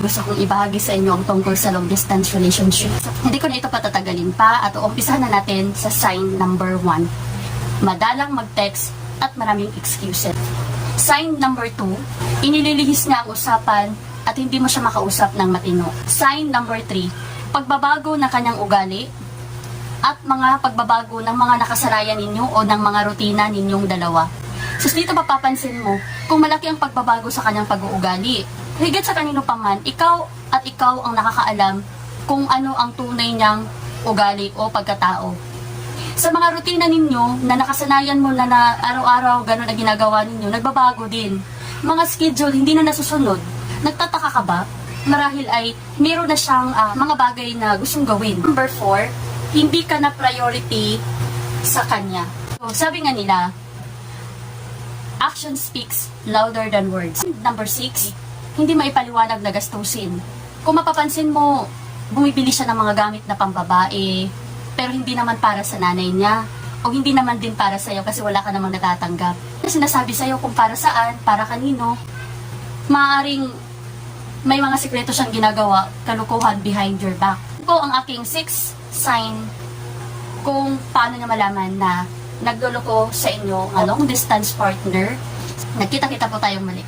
Gusto kong ibahagi sa inyo ang tungkol sa long distance relationship. Hindi ko na ito patatagalin pa at uumpisahan na natin sa sign number 1. Madalang mag-text at maraming excuses. Sign number 2, inililihis niya ang usapan at hindi mo siya makausap ng matino. Sign number 3, pagbabago ng kanyang ugali at mga pagbabago ng mga nakasanayan ninyo o ng mga rutina ninyong dalawa. So dito mapapansin mo kung malaki ang pagbabago sa kanyang pag-uugali. Higit sa kanino pa man, ikaw ang nakakaalam kung ano ang tunay niyang ugali o pagkatao. Sa mga rutina ninyo na nakasanayan mo na araw-araw gano'n na ginagawa ninyo, nagbabago din. Mga schedule hindi na nasusunod. Nagtataka ka ba? Marahil ay meron na siyang mga bagay na gustong gawin. Number 4, hindi ka na priority sa kanya. So, sabi nga nila, action speaks louder than words. Number 6, hindi maipaliwanag na gastusin. Kung mapapansin mo, bumibili siya ng mga gamit na pambabae, pero hindi naman para sa nanay niya, o hindi naman din para sa'yo kasi wala ka namang natatanggap. Sinasabi sa'yo kung para saan, para kanino, maaaring may mga sikreto siyang ginagawa, kalukuhan behind your back. Ito ang aking 6th sign kung paano niya malaman na nagluloko sa inyo ang long distance partner. Nagkita-kita po tayong muli.